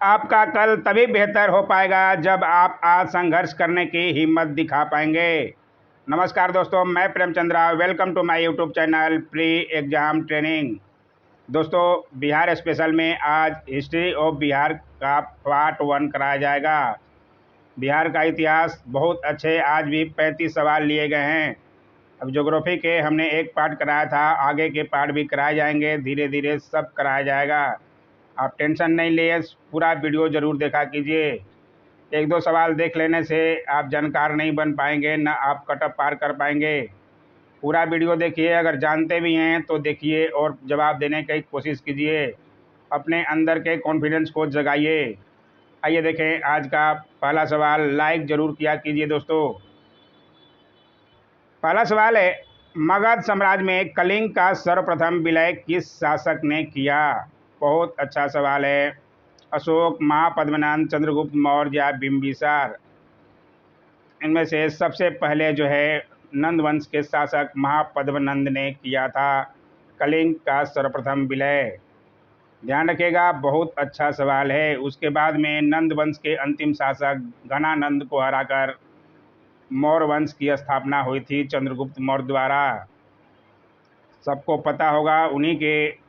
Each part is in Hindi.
आपका कल तभी बेहतर हो पाएगा जब आप आज संघर्ष करने की हिम्मत दिखा पाएंगे। नमस्कार दोस्तों, मैं Premchandra. Welcome to my YouTube channel pre exam training. दोस्तों, बिहार स्पेशल में आज हिस्ट्री ऑफ बिहार का पार्ट 1 कराया जाएगा। बिहार का इतिहास बहुत अच्छे, आज भी 35 सवाल लिए गए हैं। अब ज्योग्राफी के हमने एक पार्ट कराया था, आगे के पार्ट भी कराए जाएंगे, धीरे धीरे सब कराया जाएगा। आप टेंशन नहीं लिए, पूरा वीडियो ज़रूर देखा कीजिए। एक दो सवाल देख लेने से आप जानकार नहीं बन पाएंगे, ना आप कटअप पार कर पाएंगे। पूरा वीडियो देखिए, अगर जानते भी हैं तो देखिए और जवाब देने की कोशिश कीजिए। अपने अंदर के कॉन्फिडेंस को जगाइए। आइए देखें आज का पहला सवाल। लाइक ज़रूर किया कीजिए दोस्तों। पहला सवाल है, मगध साम्राज्य में कलिंग का सर्वप्रथम विलय किस शासक ने किया? बहुत अच्छा सवाल है। अशोक, महापद्मनंद, चंद्रगुप्त मौर्य या बिंबिसार? इनमें से सबसे पहले जो है नंद वंश के शासक महापद्मनंद ने किया था कलिंग का सर्वप्रथम विलय। ध्यान रखिएगा, बहुत अच्छा सवाल है। उसके बाद में नंद वंश के अंतिम शासक घनानंद को हराकर मौर्य वंश की स्थापना हुई थी चंद्रगुप्त मौर्य द्वारा। सबको पता होगा, उन्हीं के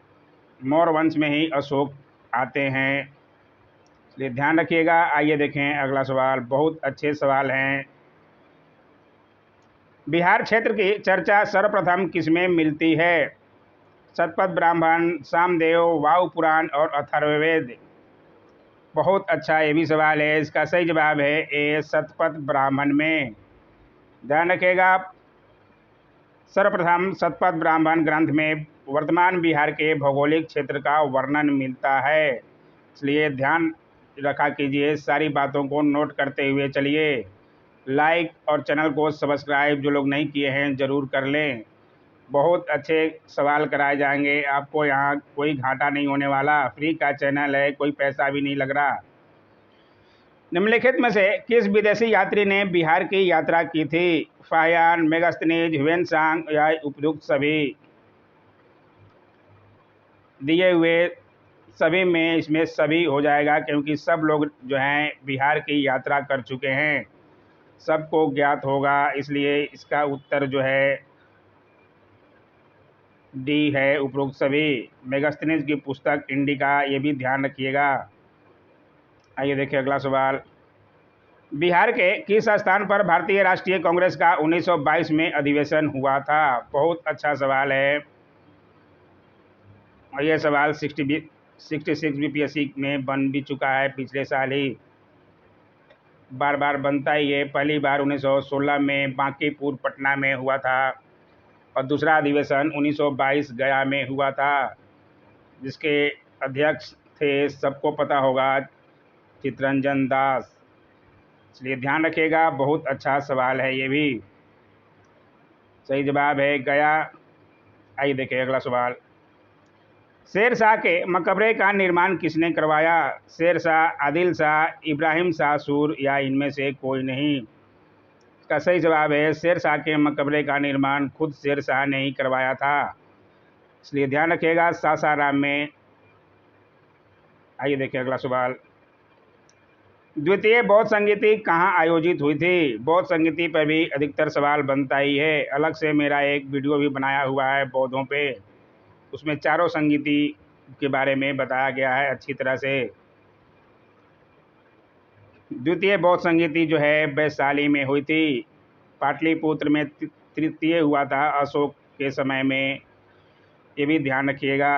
मौर्य वंश में ही अशोक आते हैं, इसलिए ध्यान रखिएगा। आइए देखें अगला सवाल। बहुत अच्छे सवाल हैं। बिहार क्षेत्र की चर्चा सर्वप्रथम किसमें मिलती है? शतपथ ब्राह्मण, सामदेव, वायु पुराण और अथर्ववेद? बहुत अच्छा ये भी सवाल है। इसका सही जवाब है ए, शतपथ ब्राह्मण में। ध्यान रखिएगा, सर्वप्रथम शतपथ ब्राह्मण ग्रंथ में वर्तमान बिहार के भौगोलिक क्षेत्र का वर्णन मिलता है, इसलिए ध्यान रखा कीजिए। सारी बातों को नोट करते हुए चलिए। लाइक और चैनल को सब्सक्राइब जो लोग नहीं किए हैं ज़रूर कर लें। बहुत अच्छे सवाल कराए जाएंगे, आपको यहाँ कोई घाटा नहीं होने वाला। फ्री का चैनल है, कोई पैसा भी नहीं लग रहा। निम्नलिखित में से किस विदेशी यात्री ने बिहार की यात्रा की थी? फाहियान, मेगास्थनीज, ह्वेनसांग या उपयुक्त सभी? दिए हुए सभी में इसमें सभी हो जाएगा, क्योंकि सब लोग जो हैं बिहार की यात्रा कर चुके हैं, सबको ज्ञात होगा, इसलिए इसका उत्तर जो है डी है, उपरोक्त सभी। मेगास्थनीज की पुस्तक इंडिका, ये भी ध्यान रखिएगा। आइए देखिए अगला सवाल। बिहार के किस स्थान पर भारतीय राष्ट्रीय कांग्रेस का 1922 में अधिवेशन हुआ था? बहुत अच्छा सवाल है और यह सवाल 66 बीपीएससी में बन भी चुका है, पिछले साल ही बार बार बनता ही है। पहली बार 1916 में बांकीपुर पटना में हुआ था और दूसरा अधिवेशन 1922 गया में हुआ था, जिसके अध्यक्ष थे, सबको पता होगा, चित्तरंजन दास। इसलिए ध्यान रखिएगा, बहुत अच्छा सवाल है ये भी। सही जवाब है गया। आइए देखिए अगला सवाल। शेर शाह के मकबरे का निर्माण किसने करवाया? शेर शाह, आदिल शाह, इब्राहिम शाह सूर या इनमें से कोई नहीं? इसका सही जवाब है शेर शाह के मकबरे का निर्माण खुद शेर शाह ने ही करवाया था, इसलिए ध्यान रखिएगा, सासाराम में। आइए देखिए अगला सवाल। द्वितीय बौद्ध संगीति कहाँ आयोजित हुई थी? बौद्ध संगीति पर भी अधिकतर सवाल बनता ही है। अलग से मेरा एक वीडियो भी बनाया हुआ है बौद्धों पे, उसमें चारों संगीति के बारे में बताया गया है अच्छी तरह से। द्वितीय बौद्ध संगीति जो है वैशाली में हुई थी। पाटलिपुत्र में तृतीय हुआ था अशोक के समय में, ये भी ध्यान रखिएगा।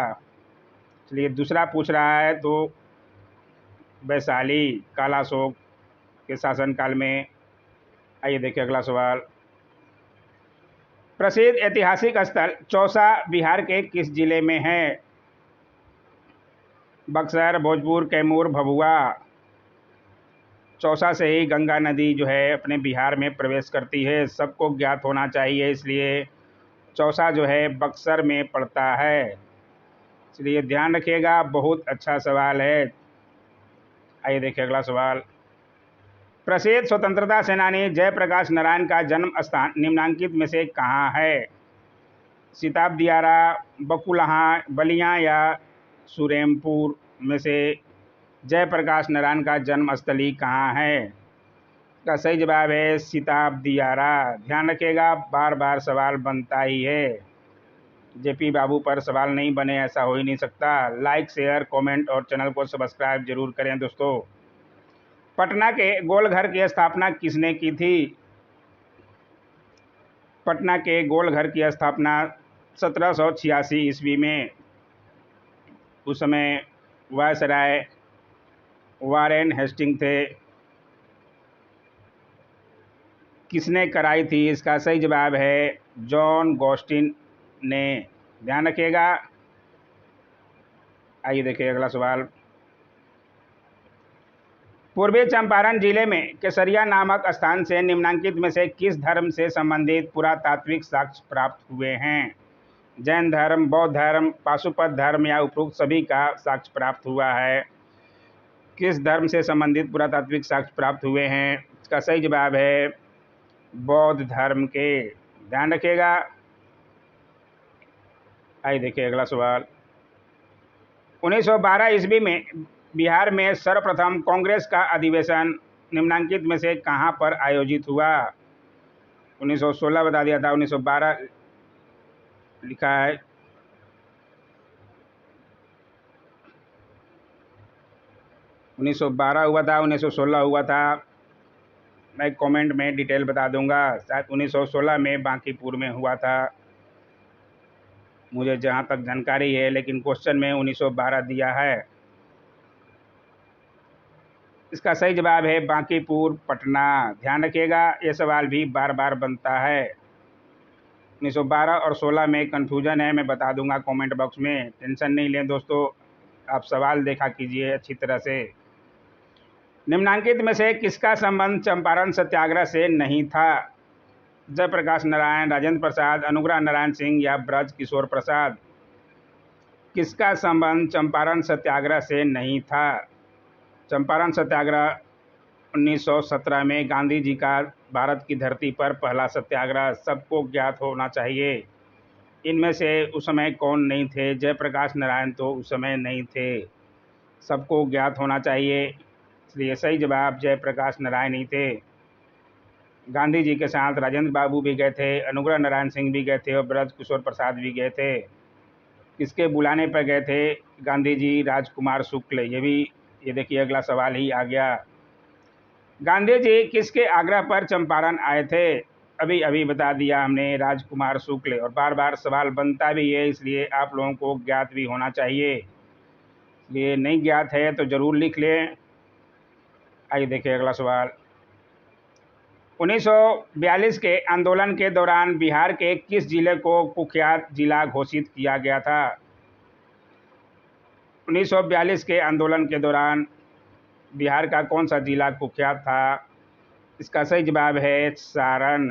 इसलिए दूसरा पूछ रहा है तो वैशाली, कालाशोक के शासनकाल में। आइए देखिए अगला सवाल। प्रसिद्ध ऐतिहासिक स्थल चौसा बिहार के किस जिले में है? बक्सर, भोजपुर, कैमूर, भभुआ? चौसा से ही गंगा नदी जो है अपने बिहार में प्रवेश करती है, सबको ज्ञात होना चाहिए, इसलिए चौसा जो है बक्सर में पड़ता है, इसलिए ध्यान रखिएगा। बहुत अच्छा सवाल है। आइए देखिए अगला सवाल। प्रसिद्ध स्वतंत्रता सेनानी जयप्रकाश नारायण का जन्म स्थान निम्नांकित में से कहाँ है? सिताब दियारा, बकुलहाँ, बलिया या सुरेमपुर में से जयप्रकाश नारायण का जन्मस्थली कहाँ है? इसका सही जवाब है सिताब दियारा। ध्यान रखिएगा, बार बार सवाल बनता ही है। जेपी बाबू पर सवाल नहीं बने, ऐसा हो ही नहीं सकता। लाइक, शेयर, कमेंट और चैनल को सब्सक्राइब जरूर करें दोस्तों। पटना के गोलघर की स्थापना किसने की थी? पटना के गोलघर की स्थापना 1786 ईस्वी में, उस समय वायसराय वारेन हेस्टिंग थे, किसने कराई थी? इसका सही जवाब है जॉन गॉस्टिन ने। ध्यान रखिएगा। आइए देखिए अगला सवाल। पूर्वी चंपारण जिले में केसरिया नामक स्थान से निम्नलिखित में से किस धर्म से संबंधित पुरातात्विक साक्ष्य प्राप्त हुए हैं? जैन धर्म, बौद्ध धर्म, पाशुपत धर्म या उपरोक्त सभी का साक्ष्य प्राप्त हुआ है? किस धर्म से संबंधित पुरातात्विक साक्ष्य प्राप्त हुए हैं? इसका सही जवाब है बौद्ध धर्म के। ध्यान रखिएगा। आइए देखिए अगला सवाल। 1912 ईस्वी में बिहार में सर्वप्रथम कांग्रेस का अधिवेशन निम्नलिखित में से कहाँ पर आयोजित हुआ? 1916 बता दिया था, 1912 लिखा है। 1912 हुआ था, 1916 हुआ था। मैं कमेंट में डिटेल बता दूंगा। शायद 1916 में बांकीपुर में हुआ था, मुझे जहाँ तक जानकारी है, लेकिन क्वेश्चन में 1912 दिया है। इसका सही जवाब है बांकीपुर, पटना। ध्यान रखिएगा, ये सवाल भी बार बार बनता है। 1912 और 16 में कन्फ्यूजन है, मैं बता दूंगा कमेंट बॉक्स में, टेंशन नहीं लें दोस्तों, आप सवाल देखा कीजिए अच्छी तरह से। निम्नलिखित में से किसका संबंध चंपारण सत्याग्रह से नहीं था? जयप्रकाश नारायण, राजेंद्र प्रसाद, अनुग्रह नारायण सिंह या ब्रज किशोर प्रसाद? किसका संबंध चंपारण सत्याग्रह से नहीं था? चंपारण सत्याग्रह 1917 में गांधी जी का भारत की धरती पर पहला सत्याग्रह सबको ज्ञात होना चाहिए। इनमें से उस समय कौन नहीं थे? जयप्रकाश नारायण तो उस समय नहीं थे, सबको ज्ञात होना चाहिए, इसलिए सही जवाब जयप्रकाश नारायण ही थे। गांधी जी के साथ राजेंद्र बाबू भी गए थे, अनुग्रह नारायण सिंह भी गए थे और ब्रज किशोर प्रसाद भी गए थे। किसके बुलाने पर गए थे गांधी जी? राजकुमार शुक्ल। ये देखिए अगला सवाल ही आ गया। गांधी जी किसके आग्रह पर चंपारण आए थे? अभी अभी बता दिया हमने, राजकुमार शुक्ल। और बार बार सवाल बनता भी है, इसलिए आप लोगों को ज्ञात भी होना चाहिए, इसलिए नहीं ज्ञात है तो जरूर लिख लें। आइए देखिए अगला सवाल। 1942 के आंदोलन के दौरान बिहार के किस जिले को कुख्यात जिला घोषित किया गया था? 1942 के आंदोलन के दौरान बिहार का कौन सा जिला कुख्यात था? इसका सही जवाब है सारण।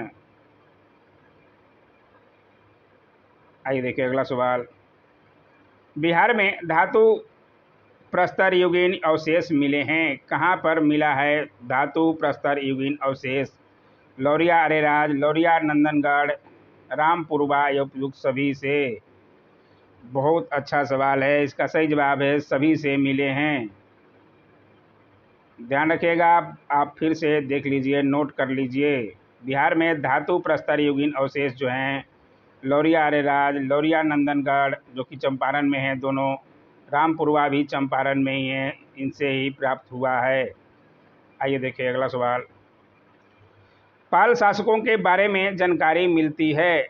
आइए देखिए अगला सवाल। बिहार में धातु प्रस्तर युगीन अवशेष मिले हैं, कहाँ पर मिला है धातु प्रस्तर युगीन अवशेष? लौरिया अरेराज, लौरिया नंदनगढ़, रामपुरवा या उपयुक्त सभी से? बहुत अच्छा सवाल है, इसका सही जवाब है सभी से मिले हैं। ध्यान रखिएगा, आप फिर से देख लीजिए, नोट कर लीजिए। बिहार में धातु प्रस्तर युगीन अवशेष जो हैं लौरिया अरेराज, लौरिया नंदनगढ़ जो कि चंपारण में है दोनों, रामपुरवा भी चंपारण में ही है, इनसे ही प्राप्त हुआ है। आइए देखिए अगला सवाल। पाल शासकों के बारे में जानकारी मिलती है,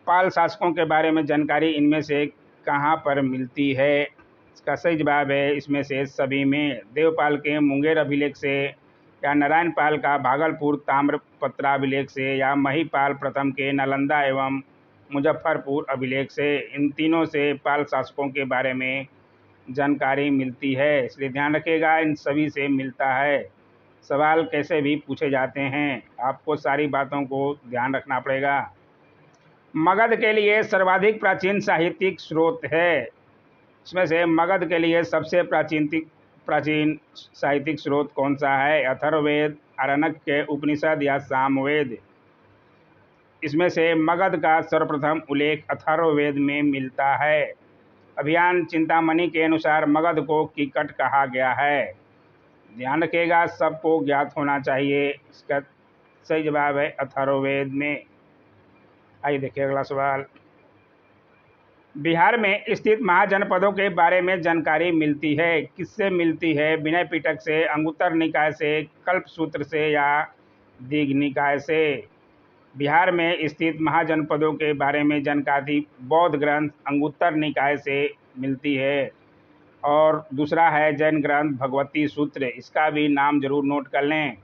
पाल शासकों के बारे में जानकारी इनमें से कहाँ पर मिलती है? इसका सही जवाब है इसमें से सभी में। देवपाल के मुंगेर अभिलेख से, या नारायण पाल का भागलपुर ताम्रपत्राभिलेख से, या महिपाल प्रथम के नालंदा एवं मुजफ्फरपुर अभिलेख से, इन तीनों से पाल शासकों के बारे में जानकारी मिलती है, इसलिए ध्यान रखिएगा इन सभी से मिलता है। सवाल कैसे भी पूछे जाते हैं, आपको सारी बातों को ध्यान रखना पड़ेगा। मगध के लिए सर्वाधिक प्राचीन साहित्यिक स्रोत है, इसमें से मगध के लिए सबसे प्राचीन साहित्यिक स्रोत कौन सा है? अथर्ववेद, आरण्यक के उपनिषद या सामवेद? इसमें से मगध का सर्वप्रथम उल्लेख अथर्ववेद में मिलता है। अभियान चिंतामणि के अनुसार मगध को कीकट कहा गया है। ध्यान रखिएगा, सबको ज्ञात होना चाहिए। इसका सही जवाब है अथर्ववेद में। आइए देखिए अगला सवाल। बिहार में स्थित महाजनपदों के बारे में जानकारी मिलती है। किससे मिलती है? विनय पिटक से, अंगुत्तर निकाय से, कल्पसूत्र से या दीघ निकाय से? बिहार में स्थित महाजनपदों के बारे में जानकारी बौद्ध ग्रंथ अंगुत्तर निकाय से मिलती है। और दूसरा है जैन ग्रंथ भगवती सूत्र। इसका भी नाम जरूर नोट कर लें।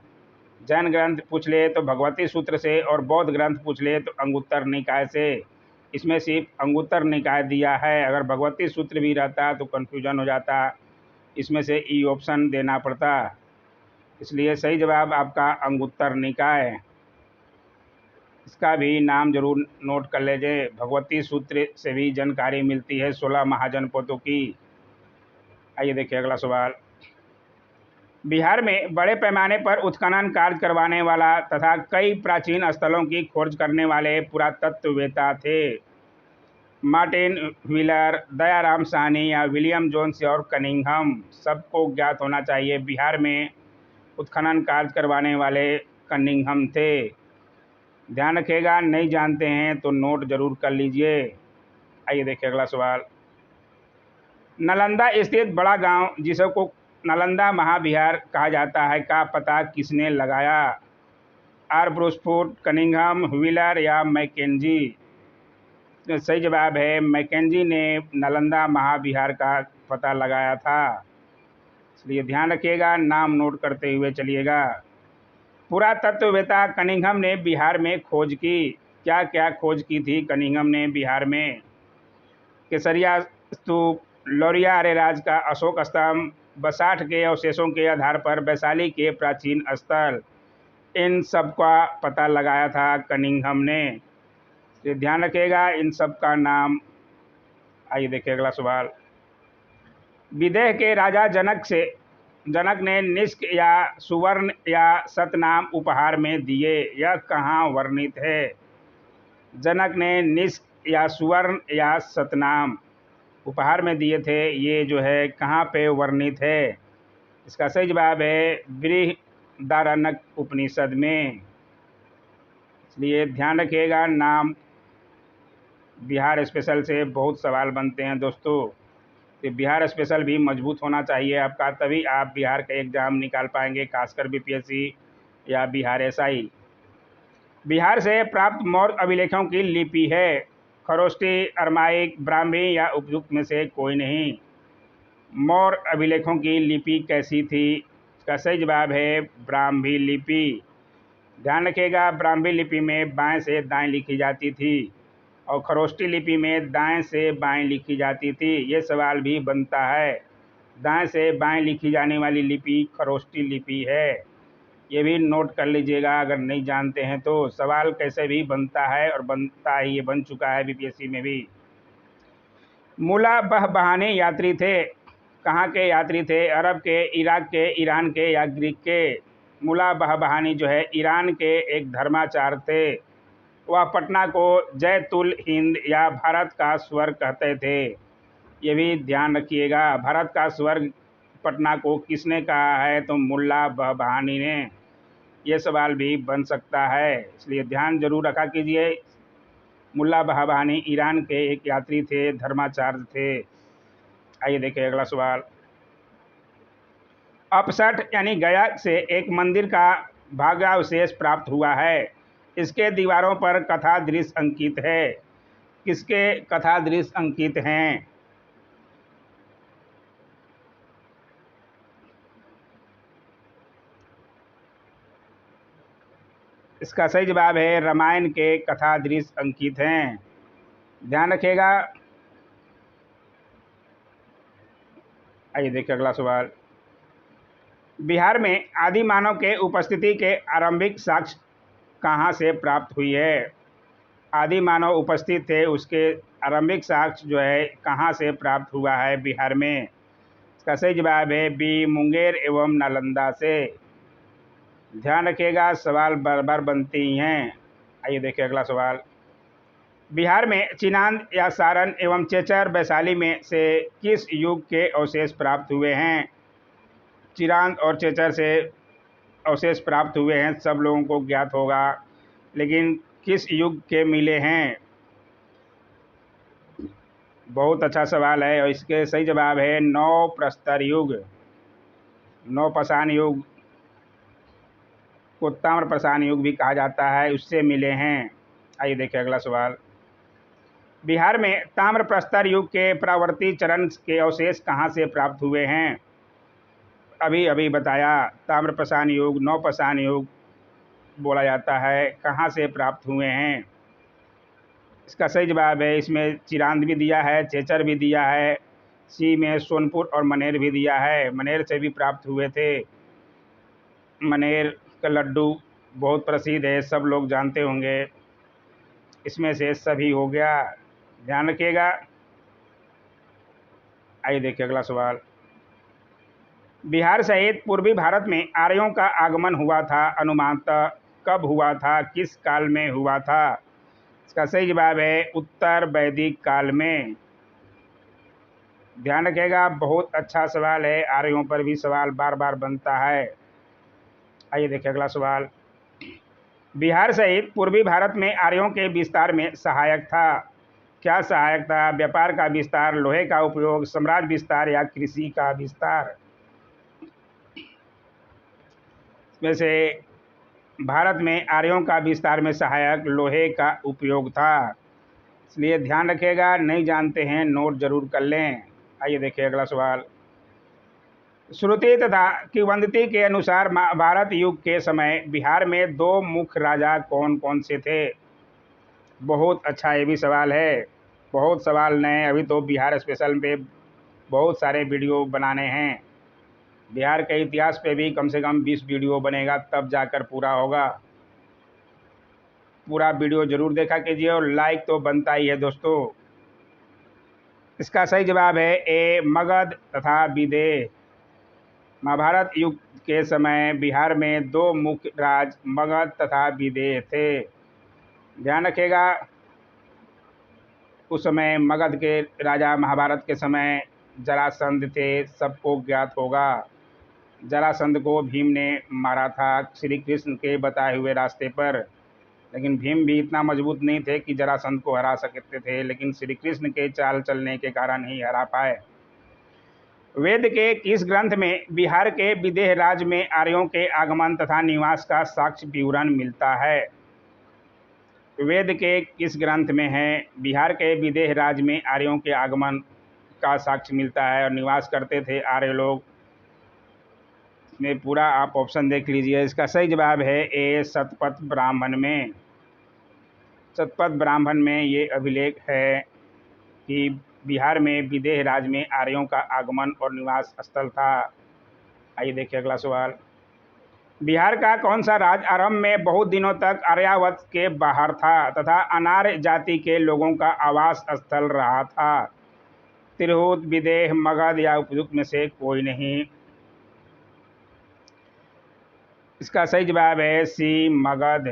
जैन ग्रंथ पूछ ले तो भगवती सूत्र से, और बौद्ध ग्रंथ पूछ ले तो अंगुत्तर निकाय से। इसमें सिर्फ अंगुत्तर निकाय दिया है, अगर भगवती सूत्र भी रहता तो कन्फ्यूजन हो जाता, इसमें से ई ऑप्शन देना पड़ता। इसलिए सही जवाब आपका अंगुत्तर निकाय। इसका भी नाम जरूर नोट कर लीजिए। भगवती सूत्र से भी जानकारी मिलती है 16 महाजनपदों की। आइए देखिए अगला सवाल। बिहार में बड़े पैमाने पर उत्खनन कार्य करवाने वाला तथा कई प्राचीन स्थलों की खोज करने वाले पुरातत्ववेत्ता थे। मार्टिन व्हीलर, दयाराम साहनी या विलियम जोन्स और कनिंघम? सबको ज्ञात होना चाहिए, बिहार में उत्खनन कार्य करवाने वाले कनिंघम थे। ध्यान रखिएगा, नहीं जानते हैं तो नोट जरूर कर लीजिए। आइए देखिए अगला सवाल। नालंदा स्थित बड़ा गांव जिसको नालंदा महाविहार कहा जाता है का पता किसने लगाया? आर ब्रूसफुट, कनिंघम, व्हीलर या मैकेंजी? सही जवाब है मैकेंजी ने नालंदा महाविहार का पता लगाया था। इसलिए ध्यान रखिएगा, नाम नोट करते हुए चलिएगा। पुरातत्ववेत्ता कनिंघम ने बिहार में खोज की। क्या क्या खोज की थी कनिंघम ने बिहार में? केसरिया स्तूप, लौरिया अरेराज का अशोक स्तंभ, बसाठ के अवशेषों के आधार पर वैशाली के प्राचीन स्थल, इन सब का पता लगाया था कनिंघम ने। तो ध्यान रखिएगा इन सब का नाम। आइए देखिए अगला सवाल। विदेह के राजा जनक ने निष्क या सुवर्ण या सतनाम उपहार में दिए, यह कहाँ वर्णित है? जनक ने निष्क या सुवर्ण या सतनाम उपहार में दिए थे, ये जो है कहाँ पे वर्णित है? इसका सही जवाब है बृहदारण्यक उपनिषद में। इसलिए ध्यान रखिएगा, नाम बिहार स्पेशल से बहुत सवाल बनते हैं दोस्तों। तो बिहार स्पेशल भी मजबूत होना चाहिए आपका, तभी आप बिहार का एग्ज़ाम निकाल पाएंगे, खासकर बीपीएससी या बिहार एसआई। बिहार से प्राप्त मौर्य अभिलेखों की लिपि है। खरोष्टी, अरमाइक, ब्राह्मी या उपयुक्त में से कोई नहीं। मौर्य अभिलेखों की लिपि कैसी थी? इसका सही जवाब है ब्राह्मी लिपि। ध्यान रखिएगा, ब्राह्मी लिपि में बाएं से दाएं लिखी जाती थी और खरोष्टी लिपि में दाएं से बाएं लिखी जाती थी। ये सवाल भी बनता है, दाएं से बाएं लिखी जाने वाली लिपि खरोष्टी लिपि है। ये भी नोट कर लीजिएगा अगर नहीं जानते हैं तो। सवाल कैसे भी बनता है और बनता ही, ये बन चुका है बीपीएससी में भी। मुला बहबहानी यात्री थे, कहाँ के यात्री थे? अरब के, इराक के, ईरान के या ग्रीक के? मुला बहबहानी जो है ईरान के एक धर्माचार्य थे। वह पटना को जैतुल हिंद या भारत का स्वर्ग कहते थे। ये भी ध्यान रखिएगा, भारत का स्वर्ग पटना को किसने कहा है? तो मुल्ला बहबहानी ने। ये सवाल भी बन सकता है, इसलिए ध्यान जरूर रखा कीजिए। मुल्ला बहबहानी ईरान के एक यात्री थे, धर्माचार्य थे। आइए देखिए अगला सवाल। अपसठ यानी गया से एक मंदिर का भाग्यावशेष प्राप्त हुआ है। इसके दीवारों पर कथा दृश्य अंकित है। किसके कथा दृश्य अंकित हैं? इसका सही जवाब है रामायण के कथा दृश्य अंकित हैं। ध्यान रखिएगा। आइए देखिए अगला सवाल। बिहार में आदि मानव के उपस्थिति के आरंभिक साक्ष्य कहाँ से प्राप्त हुई है? आदि मानव उपस्थित थे, उसके आरंभिक साक्ष्य जो है कहाँ से प्राप्त हुआ है बिहार में? इसका सही जवाब है बी, मुंगेर एवं नालंदा से। ध्यान रखिएगा, सवाल बार बार बनते ही हैं। आइए देखिए अगला सवाल। बिहार में चिनांद या सारण एवं चेचर वैशाली में से किस युग के अवशेष प्राप्त हुए हैं? चिरांद और चेचर से अवशेष प्राप्त हुए हैं, सब लोगों को ज्ञात होगा, लेकिन किस युग के मिले हैं? बहुत अच्छा सवाल है और इसके सही जवाब है नौ प्रस्तर युग। नौपाषाण युग को ताम्रपाषाण युग भी कहा जाता है, उससे मिले हैं। आइए देखिए अगला सवाल। बिहार में ताम्रप्रस्तर युग के प्रावर्ती चरण के अवशेष कहाँ से प्राप्त हुए हैं? अभी अभी बताया, ताम्रपाषाण युग, नौपाषाण युग बोला जाता है, कहाँ से प्राप्त हुए हैं? इसका सही जवाब है, इसमें चिरांद भी दिया है, चेचर भी दिया है, सी में सोनपुर और मनेर भी दिया है। मनेर से भी प्राप्त हुए थे। मनेर का लड्डू बहुत प्रसिद्ध है, सब लोग जानते होंगे। इसमें से सभी हो गया, ध्यान रखिएगा। आइए देखिए अगला सवाल। बिहार सहित पूर्वी भारत में आर्यों का आगमन हुआ था, अनुमानतः कब हुआ था, किस काल में हुआ था? इसका सही जवाब है उत्तर वैदिक काल में। ध्यान रखिएगा, बहुत अच्छा सवाल है, आर्यों पर भी सवाल बार बार बनता है। आइए देखिए अगला सवाल। बिहार सहित पूर्वी भारत में आर्यों के विस्तार में सहायक था, क्या सहायक था? व्यापार का विस्तार, लोहे का उपयोग, साम्राज्य विस्तार या कृषि का विस्तार? इसमें से भारत में आर्यों का विस्तार में सहायक लोहे का उपयोग था, इसलिए ध्यान रखिएगा। नहीं जानते हैं नोट जरूर कर लें। आइए देखिए अगला सवाल। श्रुति तथा किंवदंती के अनुसार महाभारत युग के समय बिहार में दो मुख्य राजा कौन कौन से थे? बहुत अच्छा ये भी सवाल है, बहुत सवाल नए, अभी तो बिहार स्पेशल पे बहुत सारे वीडियो बनाने हैं। बिहार के इतिहास पे भी कम से कम 20 वीडियो बनेगा, तब जाकर पूरा होगा। पूरा वीडियो जरूर देखा कीजिए और लाइक तो बनता ही है दोस्तों। इसका सही जवाब है ए, मगध तथा विदेह। महाभारत युग के समय बिहार में दो मुख्य राज मगध तथा विदेह थे, ध्यान रखिएगा। उस समय मगध के राजा महाभारत के समय जरासंध थे, सबको ज्ञात होगा। जरासंध को भीम ने मारा था श्री कृष्ण के बताए हुए रास्ते पर, लेकिन भीम भी इतना मजबूत नहीं थे कि जरासंध को हरा सकते थे, लेकिन श्री कृष्ण के चाल चलने के कारण ही हरा पाए। वेद के किस ग्रंथ में बिहार के विदेह राज्य में आर्यों के आगमन तथा निवास का साक्ष्य विवरण मिलता है? वेद के किस ग्रंथ में है बिहार के विदेह राज्य में आर्यों के आगमन का साक्ष्य मिलता है और निवास करते थे आर्य लोग? इसमें पूरा आप ऑप्शन देख लीजिए। इसका सही जवाब है ए, शतपथ ब्राह्मण में। शतपथ ब्राह्मण में ये अभिलेख है कि बिहार में विदेह राज्य में आर्यों का आगमन और निवास स्थल था। आइए देखिए अगला सवाल। बिहार का कौन सा राज्य आरंभ में बहुत दिनों तक आर्यावर्त के बाहर था तथा अनार्य जाति के लोगों का आवास स्थल रहा था? तिरहुत, विदेह, मगध या उपयुक्त में से कोई नहीं। इसका सही जवाब है सी, मगध।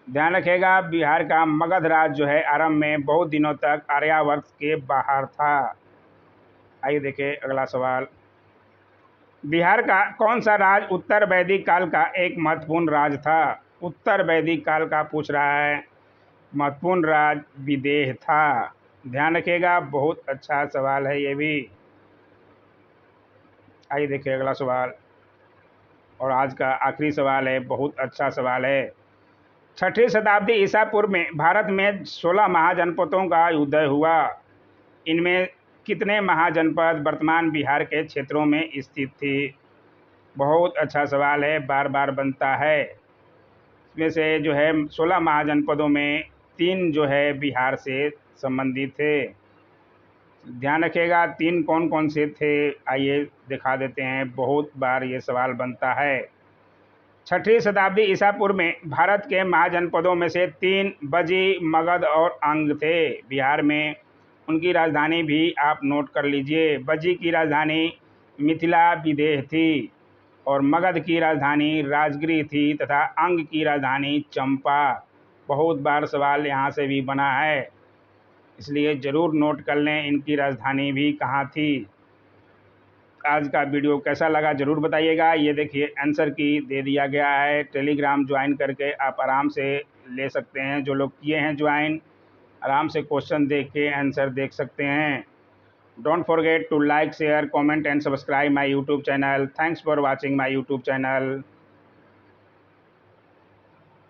ध्यान रखिएगा, बिहार का मगध राज्य जो है आरंभ में बहुत दिनों तक आर्यावर्त के बाहर था। आइए देखिए अगला सवाल। बिहार का कौन सा राज्य उत्तर वैदिक काल का एक महत्वपूर्ण राज्य था? उत्तर वैदिक काल का पूछ रहा है, महत्वपूर्ण राज्य विदेह था। ध्यान रखिएगा, बहुत अच्छा सवाल है ये भी। आइए देखिए अगला सवाल और आज का आखिरी सवाल है, बहुत अच्छा सवाल है। 6वीं शताब्दी ईसा पूर्व में भारत में 16 महाजनपदों का उदय हुआ, इनमें कितने महाजनपद वर्तमान बिहार के क्षेत्रों में स्थित थी? बहुत अच्छा सवाल है, बार बार बनता है। इसमें से जो है 16 महाजनपदों में 3 जो है बिहार से संबंधित थे। ध्यान रखिएगा 3 कौन कौन से थे, आइए दिखा देते हैं, बहुत बार ये सवाल बनता है। 6वीं शताब्दी ईसा पूर्व में भारत के महाजनपदों में से 3 बजी, मगध और अंग थे बिहार में। उनकी राजधानी भी आप नोट कर लीजिए। बजी की राजधानी मिथिला विदेह थी और मगध की राजधानी राजगिरी थी तथा अंग की राजधानी चंपा बहुत बार सवाल यहाँ से भी बना है, इसलिए ज़रूर नोट कर लें इनकी राजधानी भी कहाँ थी। आज का वीडियो कैसा लगा ज़रूर बताइएगा। ये देखिए आंसर की दे दिया गया है। टेलीग्राम ज्वाइन करके आप आराम से ले सकते हैं। जो लोग किए हैं ज्वाइन, आराम से क्वेश्चन देख के आंसर देख सकते हैं। Don't forget to like, share, comment and subscribe my YouTube channel. Thanks for watching my YouTube channel.